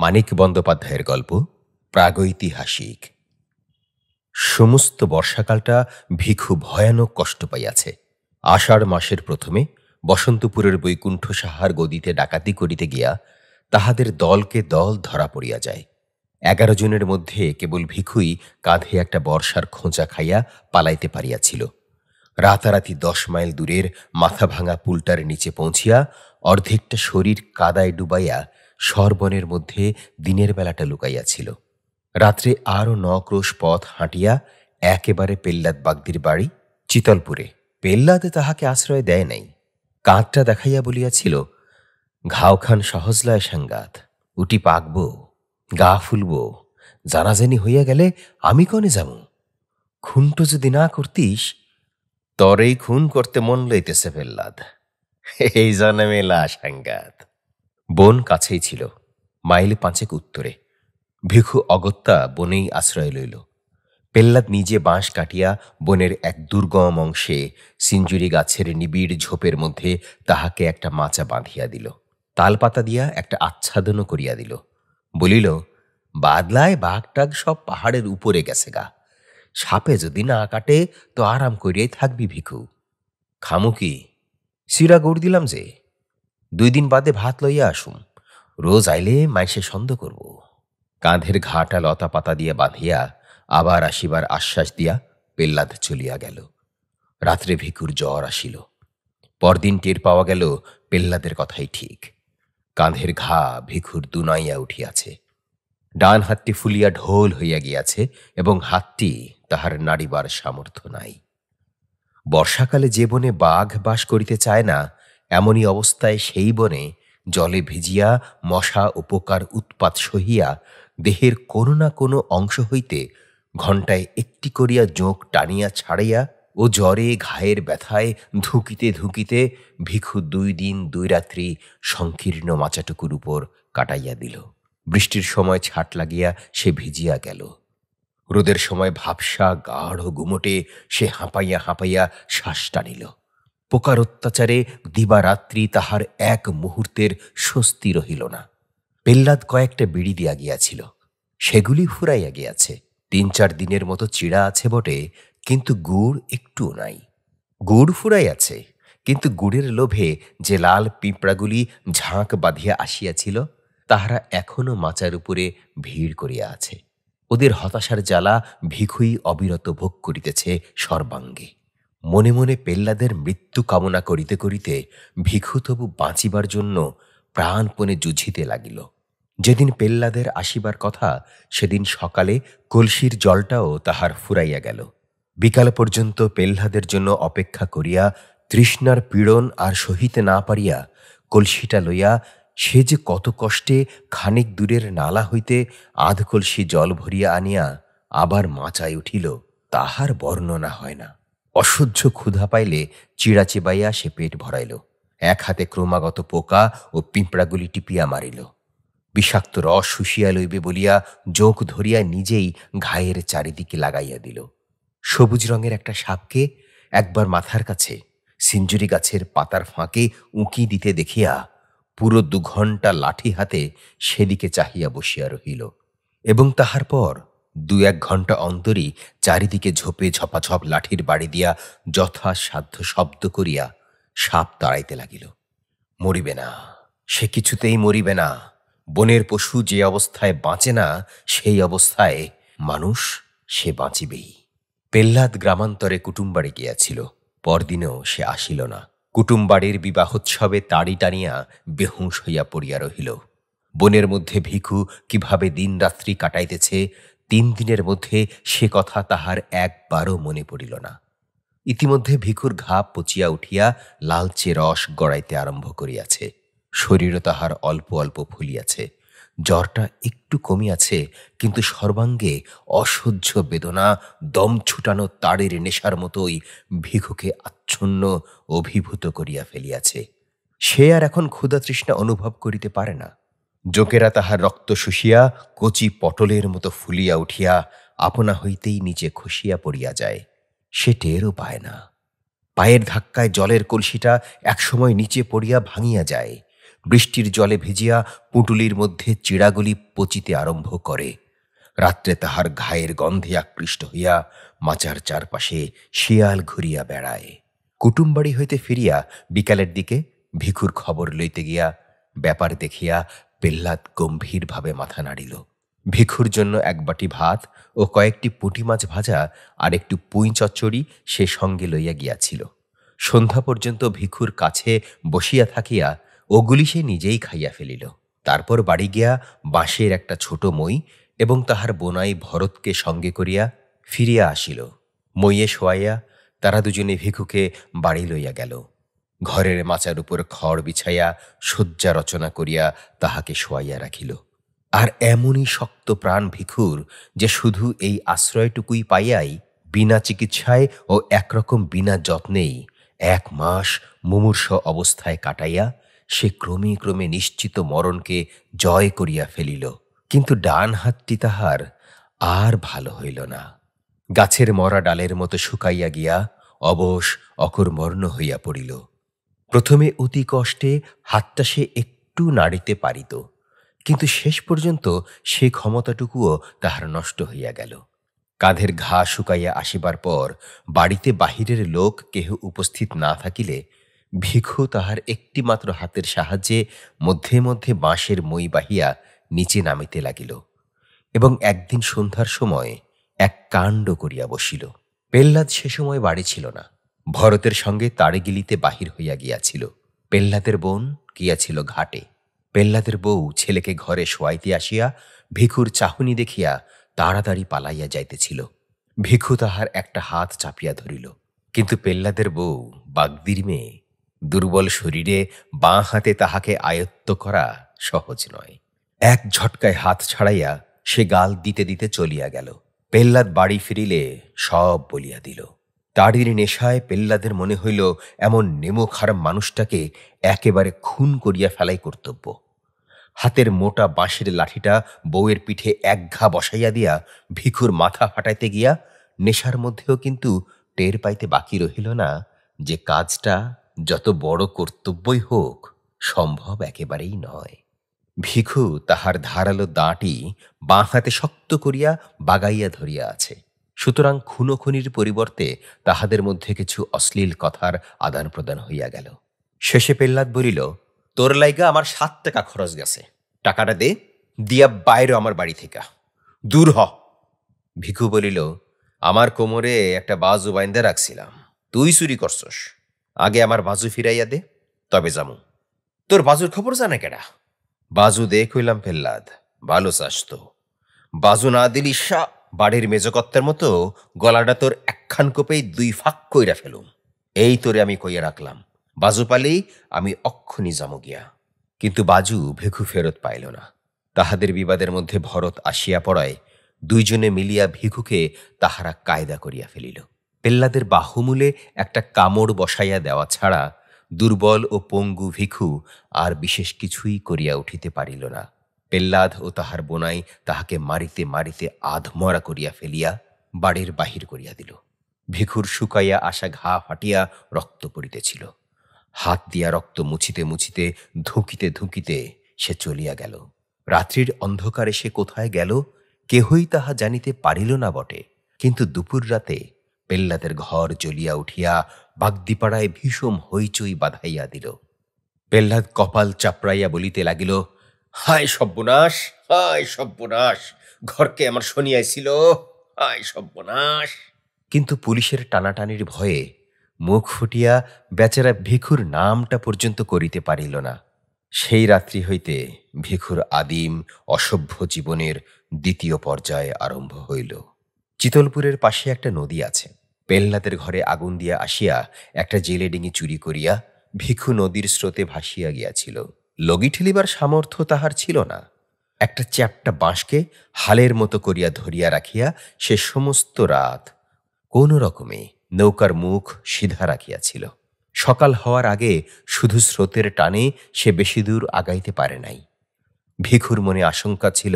মানিক বন্দ্যোপাধ্যায়ের গল্প প্রাগৈতিহাসিক। সমস্ত বর্ষাকালটা ভিখু ভয়ানক কষ্ট পাইয়াছে। আষাঢ় মাসের প্রথমে বসন্তপুরের বৈকুণ্ঠ সাহার গদিতে ডাকাতি করিতে গিয়া তাহাদের দলকে দল ধরা পড়িয়া যায়। 11 জনের মধ্যে কেবল ভিখুই কাঁধে একটা বর্ষার খোঁচা খাইয়া পালাইতে পারিয়াছিল। রাতারাতি 10 মাইল দূরের মাথা ভাঙা পুলটার নিচে পৌঁছিয়া অর্ধেকটা শরীর কাদায় ডুবাইয়া সরবনের মধ্যে দিনের বেলাটা লুকাইয়াছিল। রাত্রে আরও 9 ক্রোশ পথ হাঁটিয়া একেবারে পেল্লাদ বাগদির বাড়ি চিতলপুরে। পেল্লাদে তাহাকে আশ্রয় দেয় নাই। কাঁধটা দেখাইয়া বলিয়াছিল, ঘাওখান সহজলয় সাঙ্গাত, উটি পাকব, গা ফুলব, জানাজানি হইয়া গেলে আমি কনে যামু। খুনটো যদি না করতিস, তরেই খুন করতে মন লইতেছে পেল্লাদ, এই জনে মেলা সাঙ্গাত। বন কাছেই ছিল, মাইল 5 উত্তরে। ভিখু অগত্যা বনেই আশ্রয় লইল। পেল্লাদ নিজে বাঁশ কাটিয়া বনের এক দুর্গম অংশে সিঞ্জুরি গাছের নিবিড় ঝোপের মধ্যে তাহাকে একটা মাচা বাঁধিয়া দিল। তালপাতা দিয়া একটা আচ্ছাদনও করিয়া দিল। বলিল, বাদলায় বাঘটাগ সব পাহাড়ের উপরে গেছে গা, সাপে যদি না কাটে তো আরাম করিয়াই থাকবি ভিখু। খামু কি? সিরা গুড় দিলাম যে, 2 দিন বাদে ভাত লইয়া আসুম, রোজ আইলে মাইসে সন্দেহ করব। কাঁধের ঘাটা লতা পাতা দিয়া বাঁধিয়া আবার আসিবার আশ্বাস দিয়া পেল্লাদ চলিয়া গেল। রাত্রে ভিখুর জ্বর আসিল। পরদিন টের পাওয়া গেল পেল্লাদের কথাই ঠিক। কাঁধের ঘা ভিখুর দুনাইয়া উঠিয়াছে। ডান হাতটি ফুলিয়া ঢোল হইয়া গিয়াছে এবং হাতটি তাহার নাড়িবার সামর্থ্য নাই। বর্ষাকালে যে বনে বাঘ বাস করিতে চায় না, এমনই অবস্থায় সেই বনে জলে ভিজিয়া মশা ও পোকার উৎপাত সহিয়া দেহের কোনো না কোনো অংশ হইতে ঘণ্টায় একটি করিয়া জোঁক টানিয়া ছাড়িয়া ও জ্বরে ঘায়ের ব্যথায় ধুকিতে ধুকিতে ভিখু 2 দিন 2 রাত্রি সংকীর্ণ মাচাটুকুর উপর কাটাইয়া দিল। বৃষ্টির সময় ছাট লাগিয়া সে ভিজিয়া গেল। রোদের সময় ভাবসা গাঢ় গুমটে সে হাঁপাইয়া হাঁপাইয়া শ্বাস টানিল। পোকার অত্যাচারে দিবারাত্রি তাহার এক মুহূর্তের স্বস্তি রহিল না। পেল্লাদ কয়েকটা বিড়ি দিয়া গিয়াছিল, সেগুলি ফুরাইয়া গিয়াছে। 3-4 দিনের মতো চিড়া আছে বটে, কিন্তু গুড় একটুও নাই। গুড় ফুরাইয়াছে, কিন্তু গুড়ের লোভে যে লাল পিঁপড়াগুলি ঝাঁক বাঁধিয়া আসিয়াছিল, তাহারা এখনো মাচার উপরে ভিড় করিয়া আছে। ওদের হতাশার জ্বালা ভিখুই অবিরত ভোগ করিতেছে সর্বাঙ্গে। মনে মনে পেল্লাদের মৃত্যু কামনা করিতে করিতে ভিখু তবু বাঁচিবার জন্য প্রাণপণে যুঝিতে লাগিল। যেদিন পেল্লাদের আসিবার কথা, সেদিন সকালে কলসির জলটাও তাহার ফুরাইয়া গেল। বিকাল পর্যন্ত পেল্লাদের জন্য অপেক্ষা করিয়া তৃষ্ণার পীড়ন আর সহিতে না পারিয়া কলসিটা লইয়া সে যে কত কষ্টে খানিক দূরের নালা হইতে 1/2 কলসি জল ভরিয়া আনিয়া আবার মাচায় উঠিল, তাহার বর্ণনা হয় না। অসহ্য ক্ষুধা পাইলে চিড়া চিবাইয়া সে পেট ভরাইল। এক হাতে ক্রমাগত পোকা ও পিঁপড়াগুলি টিপিয়া মারিল। বিষাক্ত রস শুষিয়া লইবে বলিয়া জোঁক ধরিয়া নিজেই ঘায়ের চারিদিকে লাগাইয়া দিল। সবুজ রঙের একটা সাপকে একবার মাথার কাছে সিঞ্জুরি গাছের পাতার ফাঁকে উঁকি দিতে দেখিয়া পুরো 2 ঘণ্টা লাঠি হাতে সেদিকে চাহিয়া বসিয়া রহিল, এবং তাহার পর 2-1 ঘণ্টা অন্তরই চারিদিকে ঝোপে ঝপাঝপ লাঠির বাড়ি দিয়া যথাসাধ্য শব্দ করিয়া সাপ তাড়াইতে লাগিল। মরিবে না, সে কিছুতেই মরিবে না। বনের পশু যে অবস্থায় বাঁচে না, সেই অবস্থায় মানুষ সে বাঁচিবেই। পেল্লাদ গ্রামান্তরে কুটুমবাড়ি গিয়াছিল। পরদিনেও সে আসিল না। কুটুমবাড়ির বিবাহোৎসবে তাড়ি টানিয়া বেহুঁশ হইয়া পড়িয়া রহিল। বনের মধ্যে ভিখু কিভাবে দিন রাত্রি কাটাইতেছে, 3 দিনের মধ্যে সে কথা তাহার একবারও মনে পড়িল না। ইতিমধ্যে ভিখুর ঘা পচিয়া উঠিয়া লালচে রস গড়াইতে আরম্ভ করিয়াছে। শরীরও তাহার অল্প অল্প ফুলিয়াছে। জ্বরটা একটু কমিয়াছে, কিন্তু সর্বাঙ্গে অসহ্য বেদনা দম ছুটানো তারের নেশার মতোই ভিখুকে আচ্ছন্ন অভিভূত করিয়া ফেলিয়াছে। সে আর এখন ক্ষুধা তৃষ্ণা অনুভব করিতে পারে না। জোকেরা তাহার রক্ত শুষিয়া কচি পটলের মতো ফুলিয়া উঠিয়া আপনা হইতেই নিচে খসিয়া পড়িয়া যায়। সে টেরও পায় না। পায়ের ধাক্কায় জলের কলসিটা একসময় নিচে পড়িয়া ভাঙিয়া যায়। বৃষ্টির জলে ভিজিয়া পুঁটুলির মধ্যে চিড়াগুলি পচিতে আরম্ভ করে। রাত্রে তাহার ঘায়ের গন্ধে আকৃষ্ট হইয়া মাচার চারপাশে শিয়াল ঘুরিয়া বেড়ায়। কুটুমবাড়ি হইতে ফিরিয়া বিকালের দিকে ভিখুর খবর লইতে গিয়া ব্যাপার দেখিয়া পেহ্লাদ গম্ভীরভাবে মাথা নাড়িল। ভিখুর জন্য এক বাটি ভাত ও কয়েকটি পুঁটি মাছ ভাজা আর একটু পুঁই চচ্চড়ি সে সঙ্গে লইয়া গিয়াছিল। সন্ধ্যা পর্যন্ত ভিখুর কাছে বসিয়া থাকিয়া ওগুলি সে নিজেই খাইয়া ফেলিল। তারপর বাড়ি গিয়া বাঁশের একটা ছোট মই এবং তাহার বোনাই ভরতকে সঙ্গে করিয়া ফিরিয়া আসিল। মইয়ে শোয়াইয়া তারা দুজনে ভিখুকে বাড়ি লইয়া গেল। ঘরের মাচার উপর খড় বিছাইয়া শয্যা রচনা করিয়া তাহাকে শোয়াইয়া রাখিল। আর এমনই শক্ত প্রাণ ভিখুর যে শুধু এই আশ্রয়টুকুই পাইয়াই বিনা চিকিৎসায় ও একরকম বিনা যত্নেই 1 মাস মুমূর্ষ অবস্থায় কাটাইয়া সে ক্রমে ক্রমে নিশ্চিত মরণকে জয় করিয়া ফেলিল। কিন্তু ডান হাতটি তাহার আর ভালো হইল না। গাছের মরা ডালের মতো শুকাইয়া গিয়া অবশ অকর্মণ্য হইয়া পড়িল। প্রথমে অতি কষ্টে হাতটা সে একটু নাড়িতে পারিত, কিন্তু শেষ পর্যন্ত সে ক্ষমতাটুকুও তাহার নষ্ট হইয়া গেল। কাঁধের ঘা শুকাইয়া আসিবার পর বাড়িতে বাহিরের লোক কেহ উপস্থিত না থাকিলে ভিখু তাহার একটিমাত্র হাতের সাহায্যে মধ্যে মধ্যে বাঁশের মই বাহিয়া নিচে নামিতে লাগিল এবং একদিন সন্ধ্যার সময় এক কাণ্ড করিয়া বসিল। পেহ্লাদ সে সময় বাড়ি ছিল না, ভরতের সঙ্গে তাড়িগিলিতে বাহির হইয়া গিয়াছিল। পেহ্লাদের বোন গিয়াছিল ঘাটে। পেহ্লাদের বউ ছেলেকে ঘরে শোয়াইতে আসিয়া ভিখুর চাহনি দেখিয়া তাড়াতাড়ি পালাইয়া যাইতেছিল। ভিখু তাহার একটা হাত চাপিয়া ধরিল, কিন্তু পেহ্লাদের বউ বাগদির মেয়ে, দুর্বল শরীরে বাঁ হাতে তাহাকে আয়ত্ত করা সহজ নয়। এক ঝটকায় হাত ছাড়াইয়া সে গাল দিতে দিতে চলিয়া গেল। পেহ্লাদ বাড়ি ফিরিলে সব বলিয়া দিল। তাড়ির নেশায় পেহ্লাদের মনে হইল এমন নেমোখারাম মানুষটাকে একেবারে খুন করিয়া ফেলাই কর্তব্য। হাতের মোটা বাঁশের লাঠিটা বউয়ের পিঠে এক ঘা বসাইয়া দিয়া ভিখুর মাথা ফাটাইতে গিয়া নেশার মধ্যেও কিন্তু টের পাইতে বাকি রহিল না যে কাজটা যত বড় কর্তব্যই হোক সম্ভব একেবারেই নয়। ভিখু তাহার ধারালো দাঁটি বাঁ হাতে শক্ত করিয়া বাগাইয়া ধরিয়া আছে, সুতরাং খুনোখুনির পরিবর্তে তাহাদের মধ্যে কিছু অশ্লীল কথার আদান প্রদান হইয়া গেল। শেষে পেহ্লাদ বলিল, তোর লাইগা আমার 7 টাকা খরচ গেছে, টাকাটা দে, দিয়া বাইরে আমার বাড়ি থেকে দূর হ। ভিখু বলিল, আমার কোমরে একটা বাজু বাইন্দা রাখছিলাম, তুই চুরি করছস, আগে আমার বাজু ফিরাইয়া দে, তবে যামু। তোর বাজুর খবর জানে কেডা? বাজু দে কইলাম পেহ্লাদ, ভালো চাস তো। বাজু না দিলি বাড়ির মেজকত্তের মতো গলাটা তোর একখান কোপেই 2 ফাঁক কইরা ফেলুম। এই তোরে আমি কইয়া রাখলাম, বাজু পালেই আমি অক্ষণি যামু গিয়া। কিন্তু বাজু ভিখু ফেরত পাইল না। তাহাদের বিবাদের মধ্যে ভরত আসিয়া পড়ায় দুইজনে মিলিয়া ভিখুকে তাহারা কায়দা করিয়া ফেলিল। পেহ্লাদের বাহুমূলে একটা কামড় বসাইয়া দেওয়া ছাড়া দুর্বল ও পঙ্গু ভিখু আর বিশেষ কিছুই করিয়া উঠিতে পারিল না। পেহ্লাদ ও তাহার বোনাই তাহাকে মারিতে মারিতে আধমরা করিয়া ফেলিয়া বাড়ির বাহির করিয়া দিল। ভিখুর শুকাইয়া আসা ঘা ফাটিয়া রক্ত পড়িতেছিল। হাত দিয়া রক্ত মুছিতে মুছিতে ধুঁকিতে ধুঁকিতে সে চলিয়া গেল। রাত্রির অন্ধকারে সে কোথায় গেল কেহই তাহা জানিতে পারিল না বটে, কিন্তু দুপুর রাতে পেহ্লাদের ঘর জ্বলিয়া উঠিয়া বাগদিপাড়ায় ভীষণ হইচই বাঁধাইয়া দিল। পেহ্লাদ কপাল চাপড়াইয়া বলিতে লাগিল, হায় সর্বনাশ, হায় সর্বনাশ, ঘরকে আমার শনিয়াইছিল, হায় সর্বনাশ। কিন্তু পুলিশের টানাটানির ভয়ে মুখ ফুটিয়া বেচারা ভিখুর নামটা পর্যন্ত করিতে পারিল না। সেই রাত্রি হইতে ভিখুর আদিম অসভ্য জীবনের দ্বিতীয় পর্যায়ে আরম্ভ হইল। চিতলপুরের পাশে একটা নদী আছে। পেহ্লাদের ঘরে আগুন দিয়া আসিয়া একটা জেলে ডিঙি চুরি করিয়া ভিখু নদীর স্রোতে ভাসিয়া গিয়াছিল। লগি ঠেলিবার সামর্থ্য তাহার ছিল না। একটা চ্যাপ্টা বাঁশকে হালের মতো করিয়া ধরিয়া রাখিয়া সে সমস্ত রাত কোন রকমে নৌকার মুখ সিধা রাখিয়াছিল। সকাল হওয়ার আগে শুধু স্রোতের টানে সে বেশি দূর আগাইতে পারে নাই। ভিখুর মনে আশঙ্কা ছিল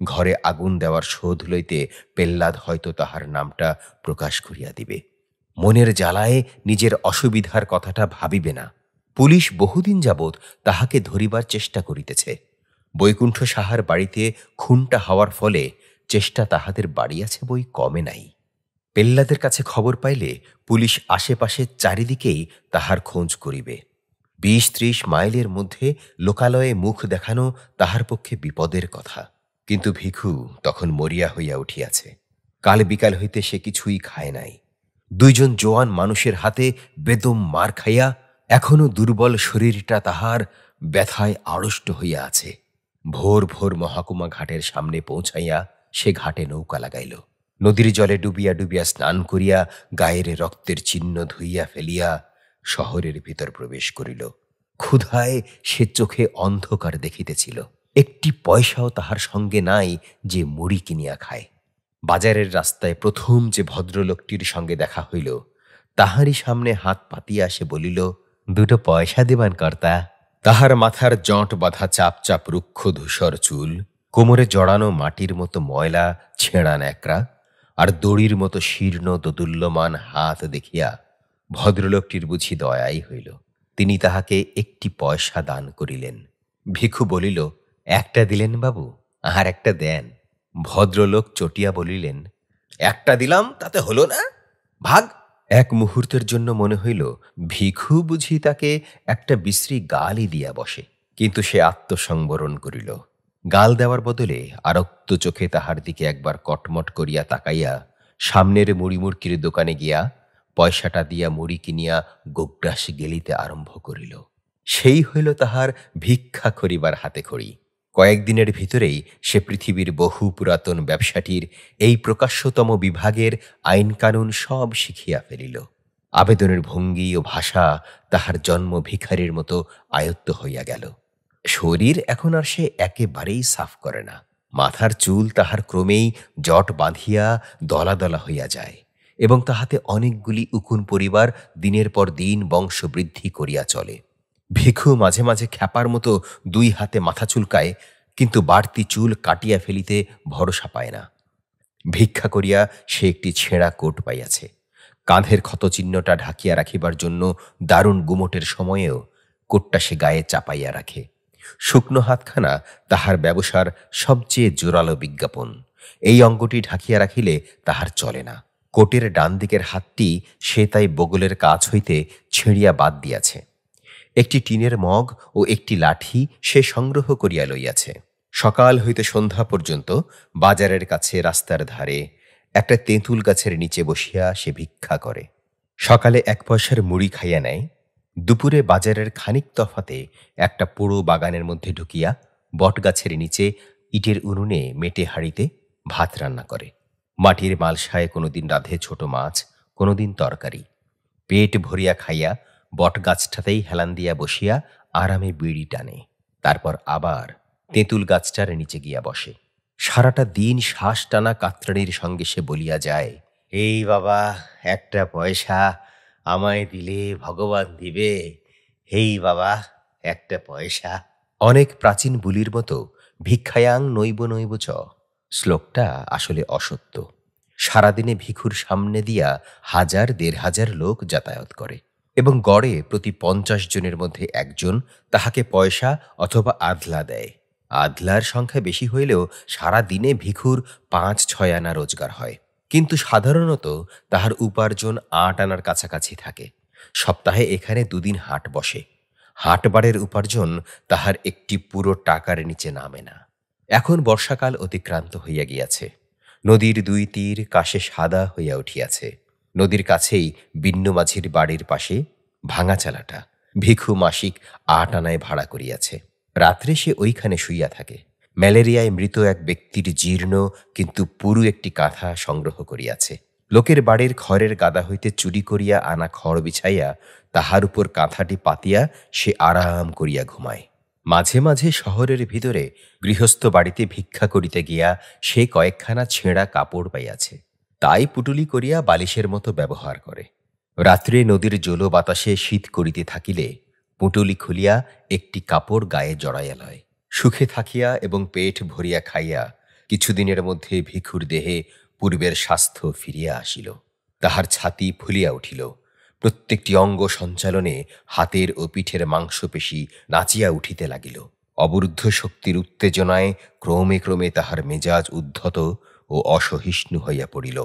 ঘরে আগুন দেওয়ার শোধ লইতে পেহ্লাদ হয়তো তাহার নামটা প্রকাশ করিয়া দিবে। মনের জ্বালায় নিজের অসুবিধার কথাটা ভাবিবে না, পুলিশ বহুদিন যাবৎ তাহাকে ধরিবার চেষ্টা করিতেছে। বৈকুণ্ঠ সাহার বাড়িতে খুনটা হওয়ার ফলে চেষ্টা তাহাদের বাড়িয়াছে বই কমে নাই। পেল্লাদের কাছে খবর পাইলে পুলিশ আশেপাশে চারিদিকেই তাহার খোঁজ করিবে। ২০-৩০ মাইলের মধ্যে লোকালয়ে মুখ দেখানো তাহার পক্ষে বিপদের কথা। কিন্তু ভিখু তখন মরিয়া হইয়া উঠিয়াছে। কাল বিকাল হইতে সে কিছুই খায় নাই। ২ জন জোয়ান মানুষের হাতে বেদম মার খাইয়া এখনো দুর্বল শরীরটা তাহার ব্যথায় আড়ষ্ট হইয়া আছে। ভোর ভোর মহাকুমা ঘাটের সামনে পৌঁছাইয়া সে ঘাটে নৌকা লাগাইল। নদীর জলে ডুবিয়া ডুবিয়া স্নান করিয়া গায়ের রক্তের চিহ্ন ধুইয়া ফেলিয়া শহরের ভিতর প্রবেশ করিল। ক্ষুধায় সে চোখে অন্ধকার দেখিতেছিল। একটি পয়সাও তাহার সঙ্গে নাই যে মুড়ি কিনিয়া খায়। বাজারের রাস্তায় প্রথম যে ভদ্রলোকটির সঙ্গে দেখা হইল, তাহারই সামনে হাত পাতিয়া সে বলিল, 2 পয়সা দিবান কর্তা। তাহার মাথার জট বাঁধা চাপ চাপ রুক্ষ ধূসর চুল, কোমরে জড়ানো মাটির মতো ময়লা ছেঁড়া ন্যাকড়া, আর দড়ির মতো শীর্ণ দোদুল্যমান হাত দেখিয়া ভদ্রলোকটির বুঝি দয়াই হইল। তিনি তাহাকে 1 পয়সা দান করিলেন। ভিখু বলিল, 1টা দিলেন বাবু, আর 1টা দেন। ভদ্রলোক চটিয়া বলিলেন, 1টা দিলাম তাতে হলো না, ভাগ। এক মুহূর্তের জন্য মনে হইল ভিখু বুঝি তাকে একটা বিশ্রী গালই দিয়া বসে, কিন্তু সে আত্মসংবরণ করিল। গাল দেওয়ার বদলে আরক্ত চোখে তাহার দিকে একবার কটমট করিয়া তাকাইয়া সামনের মুড়িমুড়কির দোকানে গিয়া পয়সাটা দিয়া মুড়ি কিনিয়া গোগ্রাস গেলিতে আরম্ভ করিল। সেই হইল তাহার ভিক্ষা করিবার হাতে খড়ি। কয়েকদিনের ভিতরেই সে পৃথিবীর বহু পুরাতন ব্যবসাটির এই প্রকাশ্যতম বিভাগের আইন কানুন সব শিখিয়া ফেলিল। আবেদনের ভঙ্গি ও ভাষা তাহার জন্ম ভিখারির মতো আয়ত্ত হইয়া গেল। শরীর এখন আর সে একেবারেই সাফ করে না। মাথার চুল তাহার ক্রমেই জট বাঁধিয়া দলা দলা হইয়া যায় এবং তাহাতে অনেকগুলি উকুন পরিবার দিনের পর দিন বংশ বৃদ্ধি করিয়া চলে। ভিখু মাঝে মাঝে খ্যাপার মতো 2 হাতে মাথা চুলকায়, কিন্তু বাড়তি চুল কাটিয়া ফেলিতে ভরসা পায় না। ভিক্ষা করিয়া সে একটি ছেঁড়া কোট পাইয়াছে। কাঁধের ক্ষতচিহ্নটা ঢাকিয়া রাখিবার জন্য দারুণ গুমোটের সময়েও কোটটা সে গায়ে চাপাইয়া রাখে। শুকনো হাতখানা তাহার ব্যবসার সবচেয়ে জোরালো বিজ্ঞাপন। এই অঙ্গটি ঢাকিয়া রাখিলে তাহার চলে না। কোটের ডান দিকের হাতটি সে তাই বগলের কাছ হইতে ছিঁড়িয়া বাদ দিয়াছে। একটি টিনের মগ ও একটি লাঠি সে সংগ্রহ করিয়া লইয়াছে। সকাল হইতে সন্ধ্যা পর্যন্ত বাজারের কাছে রাস্তার ধারে একটা তেঁতুল গাছের নিচে বসিয়া সে ভিক্ষা করে। সকালে 1 পয়সার মুড়ি খাইয়া নেয়। দুপুরে বাজারের খানিক তফাতে একটা পুরো বাগানের মধ্যে ঢুকিয়া বটগাছের নিচে ইটের উনুনে মেটে হাঁড়িতে ভাত রান্না করে। মাটির মালসায় কোনোদিন রাধে ছোট মাছ, কোনোদিন তরকারি। পেট ভরিয়া খাইয়া বটগাছটাতেই হেলান দিয়া বসিয়া আরামে বিড়ি টানে। তারপর আবার তেঁতুল গাছটার নিচে গিয়া বসে। সারাটা দিন শ্বাস টানা কাতরানির সঙ্গে সে বলিয়া যায়, এই বাবা, 1টা পয়সা আমায় দিলে ভগবান দিবে। হেই বাবা, 1টা পয়সা। অনেক প্রাচীন বুলির মতো ভিক্ষায়াং নৈব নৈব চ শ্লোকটা আসলে অসত্য। সারাদিনে ভিখুর সামনে দিয়া 1000-1500 লোক যাতায়াত করে এবং গড়ে প্রতি 50 জনের মধ্যে 1 জন তাহাকে পয়সা অথবা আধলা দেয়। আধলার সংখ্যা বেশি হইলেও সারা দিনে ভিখুর 5-6 আনা রোজগার হয়, কিন্তু সাধারণত তাহার উপার্জন 8 আনার কাছাকাছি থাকে। সপ্তাহে এখানে 2 দিন হাট বসে। হাটবারের উপার্জন তাহার একটি পুরো টাকার নিচে নামে না। এখন বর্ষাকাল অতিক্রান্ত হইয়া গিয়াছে। নদীর 2 তীর কাশে সাদা হইয়া উঠিয়াছে। নদীর কাছেই বিন্নু মাঝির বাড়ির পাশে ভাঙা চালাটা ভিখু মাসিক 8 আনায় ভাড়া করিয়াছে। রাত্রে সে ওইখানে শুইয়া থাকে। ম্যালেরিয়ায় মৃত এক ব্যক্তির জীর্ণ কিন্তু পুরু একটি কাঁথা সংগ্রহ করিয়াছে। লোকের বাড়ির খড়ের গাদা হইতে চুরি করিয়া আনা খড় বিছাইয়া তাহার উপর কাঁথাটি পাতিয়া সে আরাম করিয়া ঘুমায়। মাঝে মাঝে শহরের ভিতরে গৃহস্থ বাড়িতে ভিক্ষা করিতে গিয়া সে কয়েকখানা ছেঁড়া কাপড় পাইয়াছে, তাই পুটুলি করিয়া বালিশের মতো ব্যবহার করে। রাত্রে নদীর জলো বাতাসে শীত করিতে থাকিলে পুটুলি খুলিয়া একটি কাপড় গায়ে জড়াইয়া লয়। সুখে থাকিয়া এবং পেট ভরিয়া খাইয়া কিছুদিনের মধ্যে ভিখুর দেহে পূর্বের স্বাস্থ্য ফিরিয়া আসিল। তাহার ছাতি ফুলিয়া উঠিল, প্রত্যেকটি অঙ্গ সঞ্চালনে হাতের ও পিঠের মাংসপেশি নাচিয়া উঠিতে লাগিল। অবরুদ্ধ শক্তির উত্তেজনায় ক্রমে ক্রমে তাহার মেজাজ উদ্ধত ও অসহিষ্ণু হইয়া পড়িল।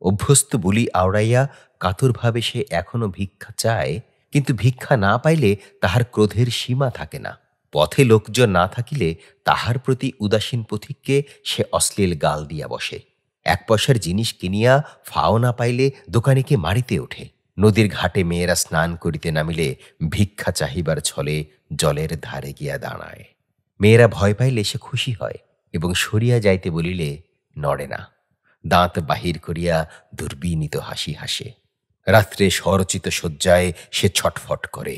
অভ্যস্ত বুলি আওড়াইয়া কাতরভাবে সে এখনো ভিক্ষা চায়, কিন্তু ভিক্ষা না পাইলে তাহার ক্রোধের সীমা থাকে না। পথে লোকজন না থাকিলে তাহার প্রতি উদাসীন পথিককে সে অশ্লীল গাল দিয়া বসে। 1 পয়সার জিনিস কিনিয়া ফাও না পাইলে দোকানিকে মারিতে ওঠে। নদীর ঘাটে মেয়েরা স্নান করিতে নামিলে ভিক্ষা চাহিবার ছলে জলের ধারে গিয়া দাঁড়ায়। মেয়েরা ভয় পাইলে সে খুশি হয় এবং সরিয়া যাইতে বলিলে নড়ে না, দাঁত বাহির করিয়া দুর্বিনীত হাসি হাসে। রাত্রে স্বরচিত শয্যায় সে ছটফট করে।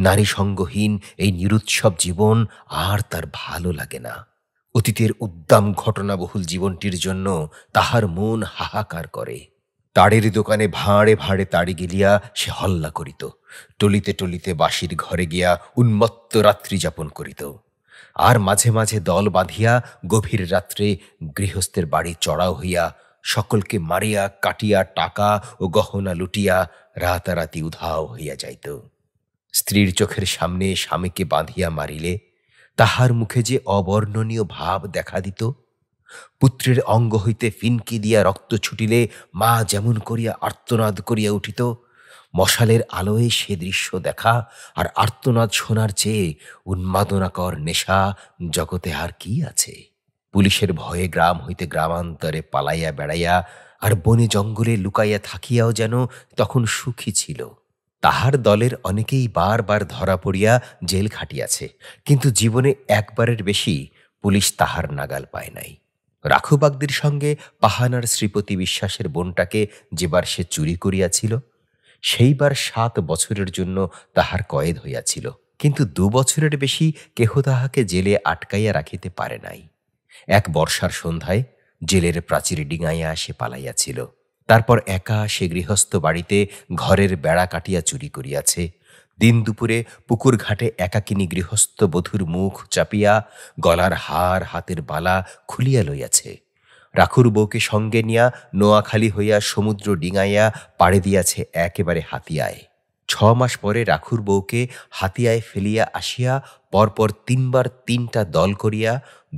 নারী সঙ্গহীন এই নিরুৎসব জীবন আর তার ভালো লাগে না। অতীতের উদ্দাম ঘটনাবহুল জীবনটির জন্য তাহার মন হাহাকার করে। তাড়ের দোকানে ভাঁড়ে ভাঁড়ে তাড়ি গিলিয়া সে হল্লা করিত, টলিতে টলিতে বাঁশির ঘরে গিয়া উন্মত্ত রাত্রি যাপন করিত। আর মাঝে মাঝে দল বাঁধিয়া গভীর রাত্রে গৃহস্থের বাড়ি চড়াও হইয়া সকলকে মারিয়া কাটিয়া টাকা ও গহনা লুটিয়া রাতারাতি উধাও হইয়া যাইত। স্ত্রীর চোখের সামনে স্বামীকে বাঁধিয়া মারিলে তাহার মুখে যে অবর্ণনীয় ভাব দেখা দিত। পুত্রের অঙ্গ হইতে ফিনকি দিয়া রক্ত ছুটিলে মা যেমন করিয়া আর্তনাদ করিয়া উঠিত, মশালের আলোয় সে দৃশ্য দেখা আর আর্তনাদ শোনার চেয়ে উন্মাদনাকর নেশা জগতে আর কি আছে। পুলিশের ভয়ে গ্রাম হইতে গ্রামান্তরে পালাইয়া বেড়াইয়া আর বনে জঙ্গলে লুকাইয়া থাকিয়াও যেন তখন সুখী ছিল। তাহার দলের অনেকেই বারবার ধরা পড়িয়া জেল খাটিয়াছে, কিন্তু জীবনে একবারের বেশি পুলিশ তাহার নাগাল পায় নাই। রাখুবাগদির সঙ্গে পাহানার শ্রীপতি বিশ্বাসের বোনটাকে যেবার সে চুরি করিয়াছিল, সেইবার 7 বছরের জন্য তাহার কয়েদ হইয়াছিল, কিন্তু 2 বছরের বেশি কেহ তাহাকে জেলে আটকাইয়া রাখিতে পারে নাই। এক বর্ষার সন্ধ্যায় জেলের প্রাচীর ডিঙাইয়া সে পালাইয়াছিল। তারপর একা সে গৃহস্থ বাড়িতে ঘরের বেড়া কাটিয়া চুরি করিয়াছে। দিন দুপুরে পুকুর ঘাটে একাকিনী গৃহস্থ বধূর মুখ চাপিয়া গলার হার হাতের বালা খুলিয়া লইয়াছে। রাখুর বউকে সঙ্গে নিয়া নোয়াখালী হইয়া সমুদ্র ডিঙাইয়া পাড়ে দিয়াছে একেবারে হাতিয়ায়। 6 মাস পরে রাখুর বউকে হাতিয়ায় ফেলিয়া আসিয়া পরপর 3 বার 3টা দল করিয়া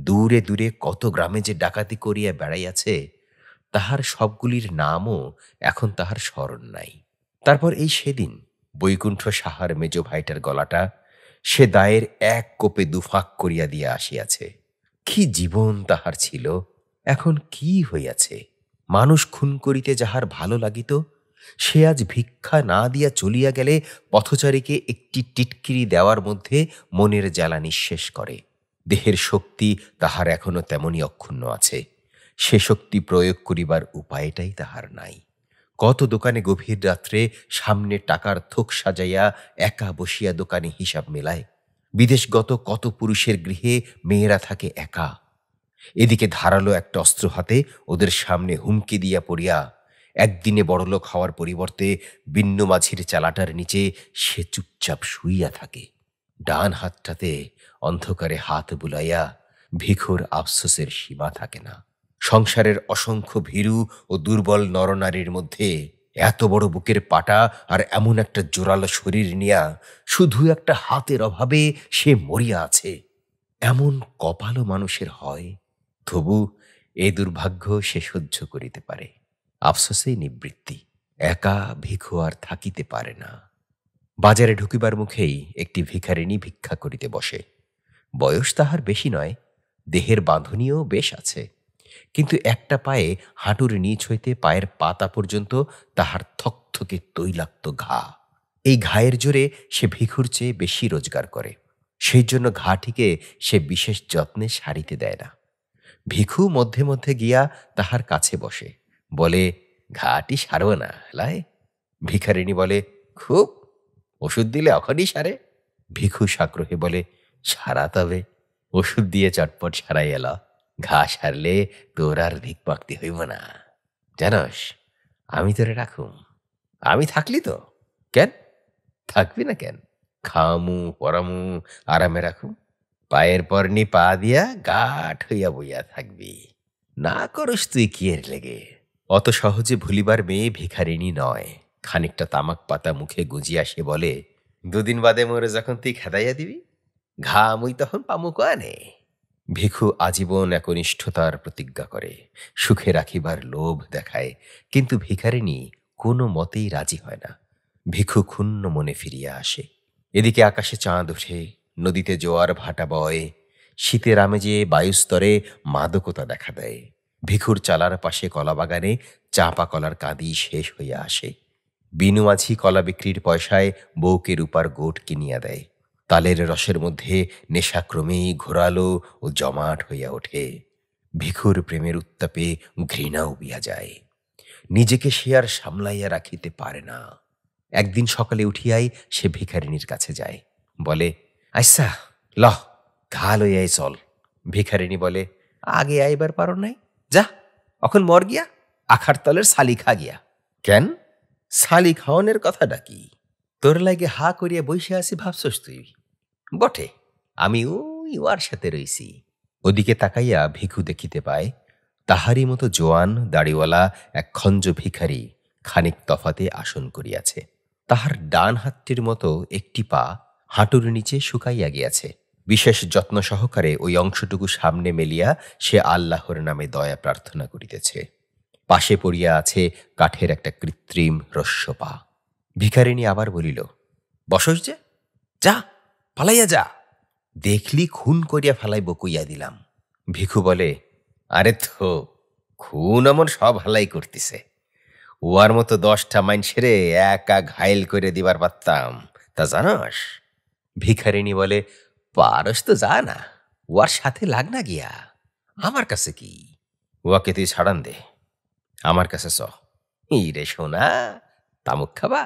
দূরে দূরে কত গ্রামে যে ডাকাতি করিয়া বেড়াইয়াছে, তাহার সবগুলির নামও এখন তাহার স্মরণ নাই। তারপর এই সেদিন বৈকুণ্ঠ সাহার মেজ ভাইটার গলাটা সে দায়ের 1 কোপে দুফাঁক করিয়া দিয়া আসিয়াছে। কি জীবন তাহার ছিল, এখন কি হইয়াছে? মানুষ খুন করিতে যাহার ভালো লাগিত, সে আজ ভিক্ষা না দিয়া চলিয়া গেলে পথচারীকে একটি টিটকিরি দেওয়ার মধ্যে মনের জ্বালা নিঃশেষ করে। দেহের শক্তি তাহার এখনো তেমনই অক্ষুণ্ণ আছে। সে শক্তি প্রয়োগ করিবার উপায়টাই তাহার নাই। কত দোকানে গভীর রাত্রে সামনে টাকার থোক সাজাইয়া একা বসিয়া দোকানে হিসাব মেলায়। বিদেশগত কত পুরুষের গৃহে মেয়েরা থাকে একা। এদিকে ধারালো একটা অস্ত্র হাতে ওদের সামনে হুমকি দিয়া পড়িয়া একদিনে বড়লোক হওয়ার পরিবর্তে বিন্নু মাঝির চালাটার নিচে সে চুপচাপ শুইয়া থাকে। ডান হাতটাতে অন্ধকারে হাত বুলাইয়া ভিখুর আফসোসের সীমা থাকে না। সংসারের অসংখ্য ভীরু ও দুর্বল নরনারীর মধ্যে এত বড় বুকের পাটা আর এমন একটা জোরালো শরীর নিয়া শুধু একটা হাতের অভাবে সে মরিয়া আছে, এমন কপালও মানুষের হয়। তবু এ দুর্ভাগ্য সে সহ্য করিতে পারে। আফসোসেই নিবৃত্তি। একা ভিখু আর থাকিতে পারে না। বাজারে ঢুকিবার মুখেই একটি ভিখারিণী ভিক্ষা করিতে বসে। বয়স তাহার বেশি নয়, দেহের বাঁধনীও বেশ আছে, কিন্তু একটা পায়ে হাঁটুর নিচ হইতে পায়ের পাতা পর্যন্ত তাহার থকথকে তৈলাক্ত ঘা। এই ঘায়ের জোরে সে ভিখুর চেয়ে বেশি রোজগার করে, সেই জন্য ঘাটিকে সে বিশেষ যত্নে সারিতে দেয় না। ভিখু মধ্যে মধ্যে গিয়া তাহার কাছে বসে, বলে, ঘাটি সারব না লাই? ভিখারিণী বলে, খুব, ওষুধ দিলে অখনই সারে। ভিখু সাগ্রহে বলে, সারা তবে, ওষুধ দিয়ে চটপট সারাই এলা। ঘা সারলে তোর আর ভিক মাগতে হইব না। জানস, আমি তোরে রাখুম, আমি থাকলি তো। কেন থাকবি না কেন? খামু পরামু, আরামে রাখুম। পায়ের পরনি পা দিয়া গাঠ হইয়া বইয়া থাকবি। না করস তুই কি এর লেগে? অত সহজে ভুলিবার মেয়ে ভিখারিণী নয়। খানিকটা তামাক পাতা মুখে গুজিয়া সে বলে, দুদিন বাদে মোরে যখন তুই খেদাইয়া দিবি, ঘা মুই তখন পামু কয়ানে। ভিখু আজীবন একনিষ্ঠতার প্রতিজ্ঞা করে, সুখে রাখিবার লোভ দেখায়, কিন্তু ভিখারিনী কোনো মতেই রাজি হয় না। ভিখু ক্ষুণ্ণ মনে ফিরিয়া আসে। এদিকে আকাশে চাঁদ ওঠে, নদীতে জোয়ার ভাটা বয়, শীতের আমেজে বায়ুস্তরে মাদকতা দেখা দেয়। ভিখুর চালার পাশে কলাবাগানে চাঁপা কলার কাঁদি শেষ হইয়া আসে। বিনু মাঝি কলা বিক্রির পয়সায় বউকে রূপার গোট কিনিয়া দেয়। তালের রসের মধ্যে নেশা ক্রমেই ঘোরালো ও জমাট হইয়া ওঠে। ভিখুর প্রেমের উত্তাপে ঘৃণা উবিয়া যায়। নিজেকে সে আর সামলাইয়া রাখিতে পারে না। একদিন সকালে উঠিয়াই সে ভিখারিনীর কাছে যায়, বলে, আইসা লহ, ঘা লইয়াই চল। ভিখারিনী বলে, আগে আইবার পারো নাই, যা এখন মর গিয়া আখার তলের শালি খা গিয়া। কেন, শালি খাওয়ানোর কথাটা কি? তোর লাগে হা করিয়া বসে আছি ভাবছস তুই? বটে, আমি ওই ওর সাথে রইছি। ওদিকে তাকাইয়া ভিখু দেখিতে পায়, তাহারই মতো জোয়ান দাড়িওয়ালা এক খঞ্জ ভিখারি খানিক তফাতে আসন করিয়াছে। তাহার ডান হাতটির মতো একটি পা হাঁটুর নিচে শুকাইয়া গিয়াছে। বিশেষ যত্ন সহকারে ওই অংশটুকু সামনে মেলিয়া সে আল্লাহর নামে দয়া প্রার্থনা করিতেছে। পাশে পড়িয়া আছে কাঠের একটা কৃত্রিম রস্যপা। ভিখারিণী আবার বলিল, বসস যে, যা ফালাইয়া যা, দেখলি খুন করিয়া ফালাইব কইয়া দিলাম। ভিখু বলে, আরে থো, খুন এমন সব হালাই করতেছে, ওয়ার মতো 10টা মাইনসেরে একা ঘাইল করে দিবার পারতাম, তা জানাস? ভিখারিণী বলে, পারস তো যা না, ওয়ার সাথে লাগ না গিয়া, আমার কাছে কি, ওয়াকে তুই ছাড়ান দে, আমার কাছে চ। রে সোনা, তামুক খাবা?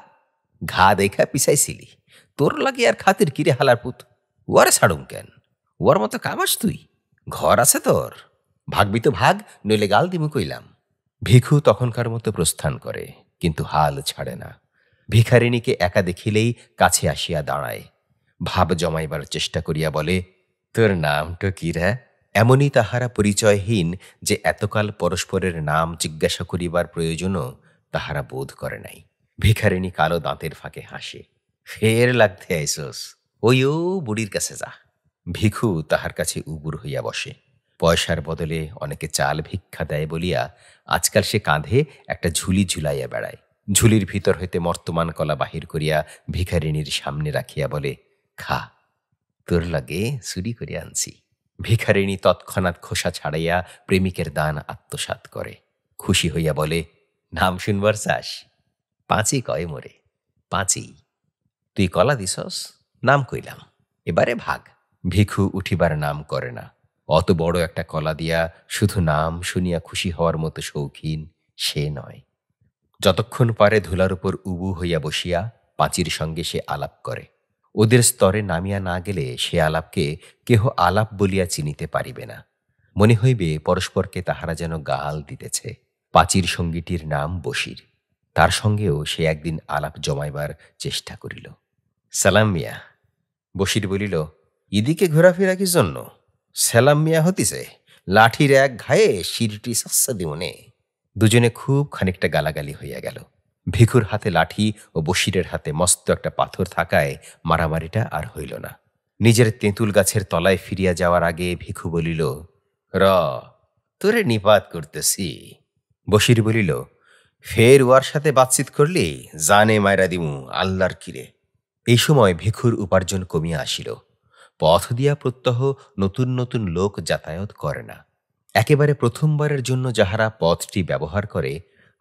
ঘা দেখা পিছাইছিলি, তোর লাগে আর খাতির কিরে হালার পুত, ওয়ারে ছাড়ুম কেন? ওয়ার মতো কামাস তুই, ঘর আছে তোর, ভাগবি তো ভাগ, নইলে গাল দিমু কইলাম। ভিখু তখনকার মতো প্রস্থান করে, কিন্তু হাল ছাড়ে না। ভিখারিণীকে একা দেখিলেই কাছে আসিয়া দাঁড়ায়, ভাব জমাইবার চেষ্টা করিয়া বলে, তোর নামটা কি রে? এমনই তাহারা পরিচয়হীন যে এতকাল পরস্পরের নাম জিজ্ঞাসা করিবার প্রয়োজনও তাহারা বোধ করে নাই। ভিখারিণী কালো দাঁতের ফাঁকে হাসে, ফের লাগতে আইসোস, ওই ও বুড়ির কাছে যা। ভিখু তাহার কাছে উবুর হইয়া বসে। পয়সার বদলে অনেকে চাল ভিক্ষা দেয় বলিয়া আজকাল সে কাঁধে একটা ঝুলি ঝুলাইয়া বেড়ায়। ঝুলির ভিতর হইতে মর্তমান কলা বাহির করিয়া ভিখারিণীর সামনে রাখিয়া বলে, খা, তোর লাগে চুরি করিয়া আনছি। ভিখারিণী তৎক্ষণাৎ খোসা ছাড়াইয়া প্রেমিকের দান আত্মসাৎ করে। খুশি হইয়া বলে, নাম শুনবার চাস? পাঁচি কয় মোরে, পাঁচি। তুই কলা দিছস, নাম কইলাম, এবারে ভাগ। ভিখু উঠিবার নাম করে না। অত বড় একটা কলা দিয়া শুধু নাম শুনিয়া খুশি হওয়ার মতো শৌখিন সে নয়। যতক্ষণ পারে ধুলার উপর উবু হইয়া বসিয়া পাঁচির সঙ্গে সে আলাপ করে। ওদের স্তরে নামিয়া না গেলে সে আলাপকে কেহ আলাপ বলিয়া চিনিতে পারিবে না। মনে হইবে পরস্পরকে তাহারা যেন গাল দিতেছে। পাঁচির সঙ্গীটির নাম বশির। তার সঙ্গেও সে একদিন আলাপ জমাইবার চেষ্টা করিল। সালাম মিয়া। বশির বলিল, ইদিকে ঘোরাফেরা কি জন্য? সালাম মিয়া হতিছে, লাঠির এক ঘায়ে শিরটি সাচ্চা দিমনে। দুজনে খুব খানিকটা গালাগালি হইয়া গেল। ভিখুর হাতে লাঠি ও বশিরের হাতে মস্ত একটা পাথর থাকায় মারামারিটা আর হইল না। নিজের তেঁতুল গাছের তলায় ফিরিয়া যাওয়ার আগে ভিখু বলিল, র তোরে নিপাত করতেছি। বশির বলিল, ফের ওয়ার সাথে বাতচিত করলি জানে মায়রা দিমু আল্লাহর কিরে। এই সময় ভিখুর উপার্জন কমিয়া আসিল। পথ দিয়া প্রত্যহ নতুন নতুন লোক যাতায়াত করে না। একেবারে প্রথমবারের জন্য যাহারা পথটি ব্যবহার করে,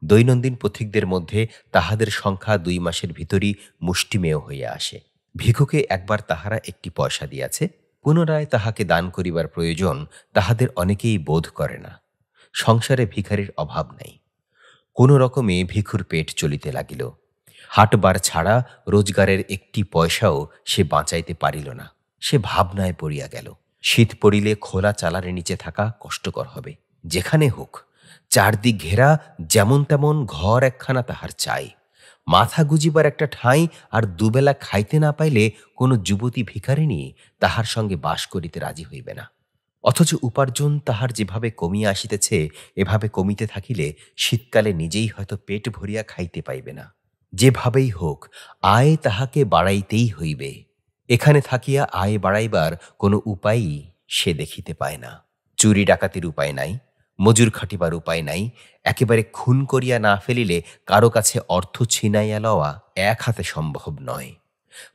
দৈনন্দিন পথিকদের মধ্যে তাহাদের সংখ্যা 2 মাসের ভিতরই মুষ্টিমেয় হইয়া আসে। ভিখুকে একবার তাহারা একটি পয়সা দিয়াছে, পুনরায় তাহাকে দান করিবার প্রয়োজন তাহাদের অনেকেই বোধ করে না। সংসারে ভিখারির অভাব নাই। কোন রকমে ভিখুর পেট চলিতে লাগিল। হাটবার ছাড়া রোজগারের একটি পয়সাও সে বাঁচাইতে পারিল না। সে ভাবনায় পড়িয়া গেল। শীত পড়িলে খোলা চালার নিচে থাকা কষ্টকর হবে। যেখানে হোক, চারদিক ঘেরা যেমন তেমন ঘর একখানা তাহার চাই। মাথা গুজিবার একটা ঠাঁই আর দুবেলা খাইতে না পাইলে কোনো যুবতী ভিখারিণী তাহার সঙ্গে বাস করিতে রাজি হইবে না। অথচ উপার্জন তাহার যেভাবে কমিয়া আসিতেছে, এভাবে কমিতে থাকিলে শীতকালে নিজেই হয়তো পেট ভরিয়া খাইতে পাইবে না। যেভাবেই হোক আয় তাহাকে বাড়াইতেই হইবে। এখানে থাকিয়া আয় বাড়াইবার কোনো উপায়ই সে দেখিতে পায় না। চুরি ডাকাতির উপায় নাই, মজুর খাটিবার উপায় নাই, একেবারে খুন করিয়া না ফেলিলে কারো কাছে অর্থ ছিনাইয়া লওয়া এক হাতে সম্ভব নয়।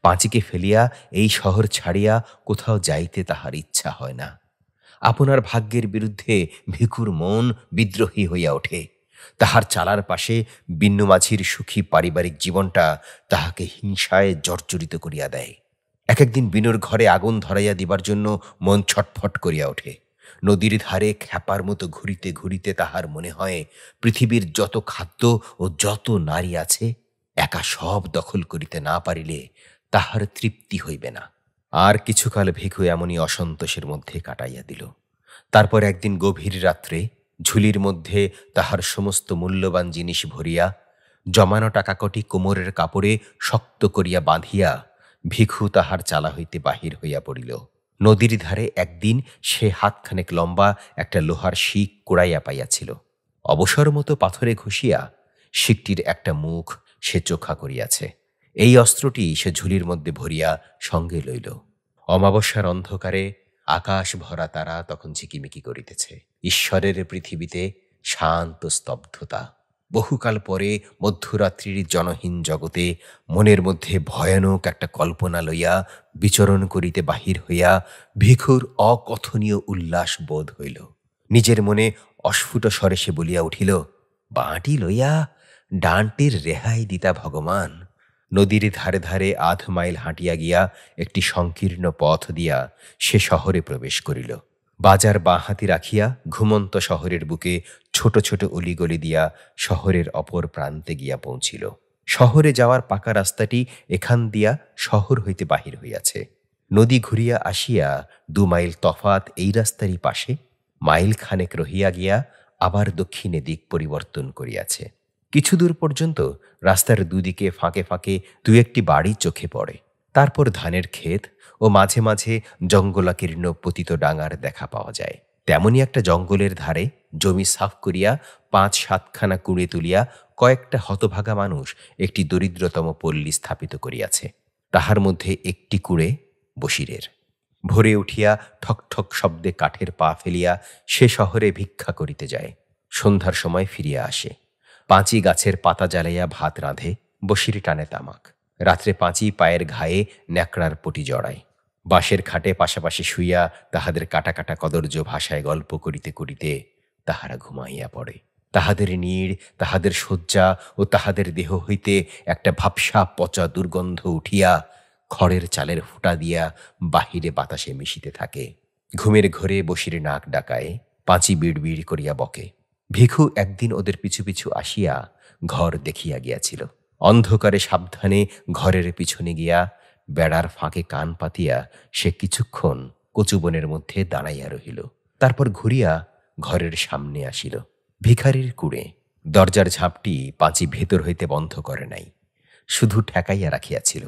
পাঁচিকে ফেলিয়া এই শহর ছাড়িয়া কোথাও যাইতে তাহার ইচ্ছা হয় না। আপনার ভাগ্যের বিরুদ্ধে ভিখুর মন বিদ্রোহী হইয়া ওঠে। তাহার চালার পাশে বিন্নু মাঝির সুখী পারিবারিক জীবনটা তাহাকে হিংসায় জর্জরিত করিয়া দেয়। এক একদিন বিনুর ঘরে আগুন ধরাইয়া দিবার জন্য মন ছটফট করিয়া ওঠে। নদীর ধারে খ্যাপার মতো ঘুরিতে ঘুরিতে তাহার মনে হয় পৃথিবীর যত খাদ্য ও যত নারী আছে একা সব দখল করিতে না পারিলে তাহার তৃপ্তি হইবে না। আর কিছুকাল ভিখু এমনই অসন্তোষের মধ্যে কাটাইয়া দিল। তারপর একদিন গভীর রাত্রে ঝুলির মধ্যে তাহার সমস্ত মূল্যবান জিনিস ভরিয়া জমানো টাকাকটি কোমরের কাপড়ে শক্ত করিয়া বাঁধিয়া ভিখু তাহার চালা হইতে বাহির হইয়া পড়িল। নদীর ধারে একদিন সে হাতখানেক লম্বা একটা লোহার শিক কুড়াইয়া পাইয়াছিল। অবসর মতো পাথরে ঘষিয়া শিকটির একটা মুখ সে চোখা করিয়াছে। এই অস্ত্রটি সে ঝুলির মধ্যে ভরিয়া সঙ্গে লইল। অমাবস্যার অন্ধকারে আকাশ ভরা তারা তখন ঝিকিমিকি করিতেছে। ঈশ্বরের পৃথিবীতে শান্ত স্তব্ধতা। বহুকাল পরে মধ্যরাত্রির জনহীন জগতে মনের মধ্যে ভয়ানক একটা কল্পনা লইয়া বিচরণ করিতে বাহির হইয়া ভিখুর অকথনীয় উল্লাস বোধ হইল। নিজের মনে অস্ফুট স্বরে সে বলিয়া উঠিল, বাঁটি লইয়া ডানটির রেহাই দিতা ভগবান। নদীর ধারে ধারে আধ মাইল হাঁটিয়া গিয়া একটি সংকীর্ণ পথ দিয়া সে শহরে প্রবেশ করিল। বাজার বাঁ হাতি রাখিয়া ঘুমন্ত শহরের বুকে ছোট ছোট অলিগলি দিয়া শহরের অপর প্রান্তে গিয়া পৌঁছিল। শহরে যাওয়ার পাকা রাস্তাটি এখান দিয়া শহর হইতে বাহির হইয়াছে। নদী ঘুরিয়া আসিয়া 2 মাইল তফাত এই রাস্তারই পাশে মাইল খানেক রহিয়া গিয়া আবার দক্ষিণে দিক পরিবর্তন করিয়াছে। কিছু দূর পর্যন্ত রাস্তার দুদিকে ফাঁকে ফাঁকে 2-1টি বাড়ি চোখে পড়ে। তারপর ধানের ক্ষেত ও মাঝে মাঝে জঙ্গলাকীর্ণ পতিত ডাঙার দেখা পাওয়া যায়। তেমনি একটা জঙ্গলের ধারে জমি সাফ করিয়া 5-7খানা কুঁড়ে তুলিয়া কয়েকটা হতভাগা মানুষ একটি দরিদ্রতম পল্লী স্থাপিত করিয়াছে। তাহার মধ্যে একটি কুঁড়ে বশিরের। ভোরে উঠিয়া ঠক ঠক শব্দে কাঠের পা ফেলিয়া সে শহরে ভিক্ষা করিতে যায়। সন্ধ্যার সময় ফিরিয়া আসে। পাঁচি গাছের পাতা জ্বালাইয়া ভাত রাঁধে, বসিরে টানে তামাক। রাত্রে পাঁচি পায়ের ঘায়ে ন্যাকড়ার পটি জড়ায়। বাঁশের খাটে পাশাপাশি শুইয়া তাহাদের কাটা কাটা কদর্য ভাষায় গল্প করিতে করিতে তাহারা ঘুমাইয়া পড়ে। তাহাদের নীড়, তাহাদের শয্যা ও তাহাদের দেহ হইতে একটা ভাবসা পচা দুর্গন্ধ উঠিয়া খড়ের চালের ফুটা দিয়া বাহিরে বাতাসে মিশিতে থাকে। ঘুমের ঘরে বসিরে নাক ডাকায়, পাঁচি বিড়বিড় করিয়া বকে। ভিখু একদিন ওদের পিছু পিছু আসিয়া ঘর দেখিয়া গিয়াছিল। অন্ধকারে সাবধানে ঘরের পিছনে গিয়া বেড়ার ফাঁকে কান পাতিয়া সে কিছুক্ষণ কচুবনের মধ্যে দাঁড়াইয়া রহিল। তারপর ঘুরিয়া ঘরের সামনে আসিল। ভিখারির কুঁড়ে। দরজার ঝাঁপটি পাঁচি ভেতর হইতে বন্ধ করে নাই, শুধু ঠেকাইয়া রাখিয়াছিল।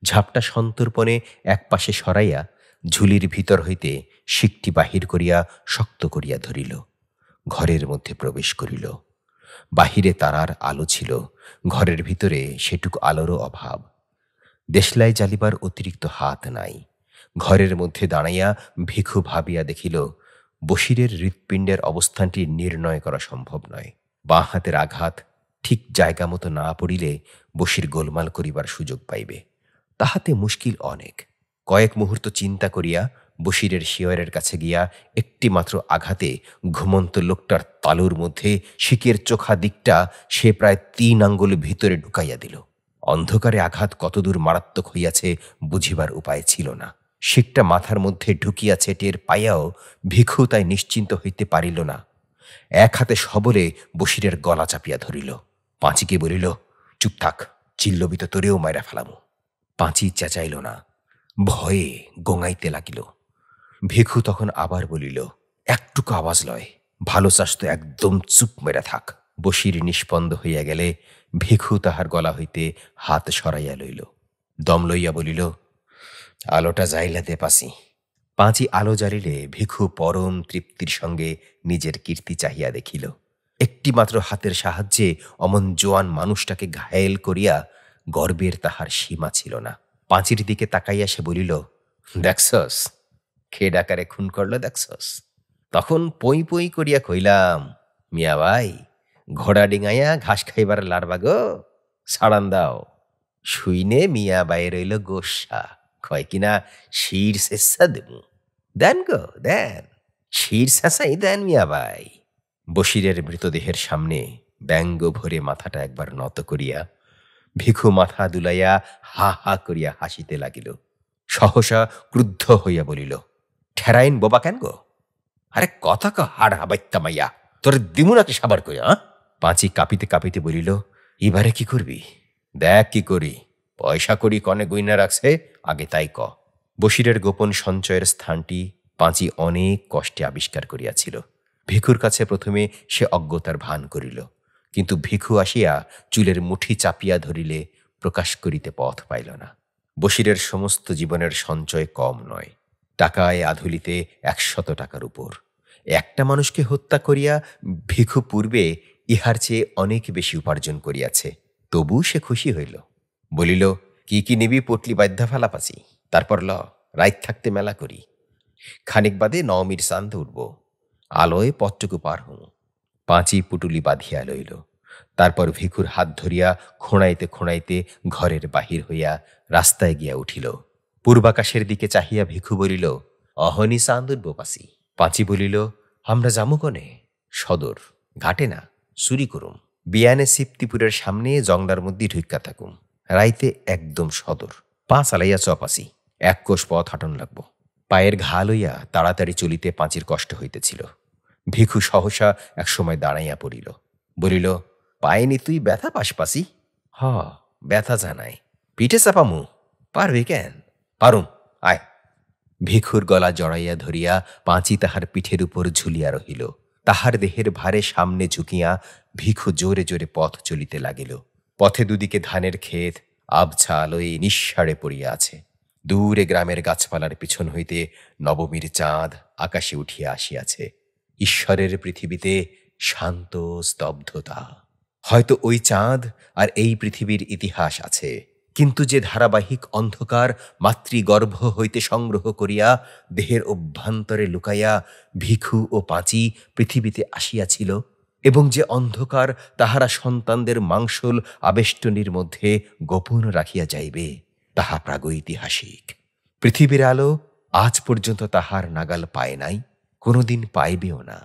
ঝাপটা সন্তর্পণে এক পাশে সরাইয়া ঝুলির ভিতর হইতে শিকটি বাহির করিয়া শক্ত করিয়া ধরিল। ঘরের মধ্যে প্রবেশ করিল। বাহিরে তারার আলো ছিল, ঘরের ভিতরে সেটুকু আলোরও অভাব। দেশলাই জ্বালিবার অতিরিক্ত হাত নাই। ঘরের মধ্যে দাঁড়াইয়া ভিখু ভাবিয়া দেখিল বশিরের হৃৎপিণ্ডের অবস্থানটি নির্ণয় করা সম্ভব নয়। বাঁ হাতের আঘাত ঠিক জায়গা মতো না পড়িলে বশির গোলমাল করিবার সুযোগ পাইবে। তাহাতে মুশকিল অনেক। কয়েক মুহূর্ত চিন্তা করিয়া বশিরের শিয়রের কাছে গিয়া একটি মাত্র আঘাতে ঘুমন্ত লোকটার তালুর মধ্যে শিকের চোখা দিকটা সে প্রায় 3 আঙ্গুল ভিতরে ঢুকাইয়া দিল। অন্ধকারে আঘাত কতদূর মারাত্মক হইয়াছে বুঝিবার উপায় ছিল না। শিকটা মাথার মধ্যে ঢুকিয়াছে টের পাইয়াও ভিখু তাই নিশ্চিন্ত হইতে পারিল না। এক হাতে সবলে বশিরের গলা চাপিয়া ধরিল। পাঁচিকে বলিল, চুপ থাক, চিল্লবি তো তোরেও মাইরা ফেলামু। পাঁচি চেঁচাইল না, ভয়ে গোঙাইতে লাগিল। ভিখু তখন আবার বলিল, একটুকু আওয়াজ লয়, ভালো চাস তো একদম চুপ মেরা থাক। বশির নিষ্পন্দ হইয়া গেলে ভিখু তাহার গলা হইতে হাত সরাইয়া লইল। দম লইয়া বলিল, আলোটা যাইলা দে পাছি। পাঁচি আলো জ্বালিলে ভিখু পরম তৃপ্তির সঙ্গে নিজের কীর্তি চাহিয়া দেখিল। একটিমাত্র হাতের সাহায্যে অমন জোয়ান মানুষটাকে ঘায়েল করিয়া গর্বের তাহার সীমা ছিল না। পাঁচির দিকে তাকাইয়া সে বলিল, দেখছস খে ডাকারে খুন করল দেখছস? তখন পই পই করিয়া কইলাম, মিয়া ভাই, ঘোড়া ডিঙাইয়া ঘাস খাইবার লারবা গো, ছাড়ান দাও। শুইনে মিয়া বাই রইল গোসা, কয় কিনা শির শেষা দেবু। দেন গো দেন, শির শেষাই দেন মিয়া ভাই। বশিরের মৃতদেহের সামনে ব্যঙ্গ ভরে মাথাটা একবার নত করিয়া ভিখু মাথা দুলাইয়া হা হা করিয়া হাসিতে লাগিল। সহসা ক্রুদ্ধ হইয়া বলিল, ঠেরাইন বোবা কেন গো? আরে কথা ক হাড় হাবাইত্যা মাইয়া, তোর দিমু নাকি সাবার কইয়া? পাঁচি কাঁপিতে কাঁপিতে বলিল, এবারে কি করবি? দেখ কি করি, পয়সা করি কনে গইনা রাখছে, আগে তাই ক। বশিরের গোপন সঞ্চয়ের স্থানটি পাঁচি অনেক কষ্টে আবিষ্কার করিয়াছিল। ভিখুর কাছে প্রথমে সে অজ্ঞতার ভান করিল, কিন্তু ভিখু আসিয়া চুলের মুঠি চাপিয়া ধরিলে প্রকাশ করিতে পথ পাইল না। বশিরের সমস্ত জীবনের সঞ্চয় কম নয়, টাকায় আধুলিতে 100 টাকার উপর। একটা মানুষকে হত্যা করিয়া ভিখু পূর্বে ইহার চেয়ে অনেক বেশি উপার্জন করিয়াছে। তবু সে খুশি হইল, বলিল, কি কি নিবি পটলি বাধ্যা ফালাপাচি, তারপর ল রাইত থাকতে মেলা করি। খানিক বাদে নবমীর চাঁদ উঠব, আলোয় পথটুকু পার হম। পাঁচি পুটুলি বাঁধিয়া লইল, তারপর ভিখুর হাত ধরিয়া খোঁড়াইতে খোঁড়াইতে ঘরের বাহির হইয়া রাস্তায় গিয়া উঠিল। পূর্বাকাশের দিকে চাহিয়া ভিখু বলিল, অহনি চাঁদ উঠব পাচি। পাঁচি বলিল, আমরা যামু কনে? সদর, ঘাটে না, চুরি করুম। বিয়ানে সিপ্তিপুরের সামনে জংলার মধ্যে ঢুইক্কা থাকুম, রাইতে একদম সদর। পা চালাইয়া চপাসি, 1 কোষ পথ হাঁটন লাগব। পায়ের ঘা লইয়া তাড়াতাড়ি চলিতে পাঁচির কষ্ট হইতেছিল। ভিখু সহসা একসময় দাঁড়াইয়া পড়িল, বলিল, পায়ে নি তুই ব্যথা পাস পাসি? হ, ব্যথা জানাই, পিঠে চাপামু, পারবি কেন? পারুম, আয়। ভিখুর গলা জড়াইয়া ধরিয়া পাঁচি তাহার পিঠের উপর ঝুলিয়া রহিল। তাহার দেহের ভারে সামনে ঝুঁকিয়া ভিখু জোরে জোরে পথ চলিতে লাগিল। পথে দুদিকে ধানের ক্ষেত আবছা আলোয় নিঃসাড়ে পড়িয়া আছে। দূরে গ্রামের গাছপালার পিছন হইতে নবমীর চাঁদ আকাশে উঠিয়া আসিয়াছে। ঈশ্বরের পৃথিবীতে শান্ত স্তব্ধতা। হয়তো ওই চাঁদ আর এই পৃথিবীর ইতিহাস আছে, কিন্তু যে ধারাবাহিক অন্ধকার মাতৃগর্ভ হইতে সংগ্রহ করিয়া দেহের অভ্যন্তরে লুকাইয়া ভিখু ও পাঁচি পৃথিবীতে আসিয়াছিল, এবং যে অন্ধকার তাহারা সন্তানদের মাংসল আবেষ্টনীর মধ্যে গোপন রাখিয়া যাইবে, তাহা প্রাগৈতিহাসিক। পৃথিবীর আলো আজ পর্যন্ত তাহার নাগাল পায় নাই, কোনোদিন পাইবেও না।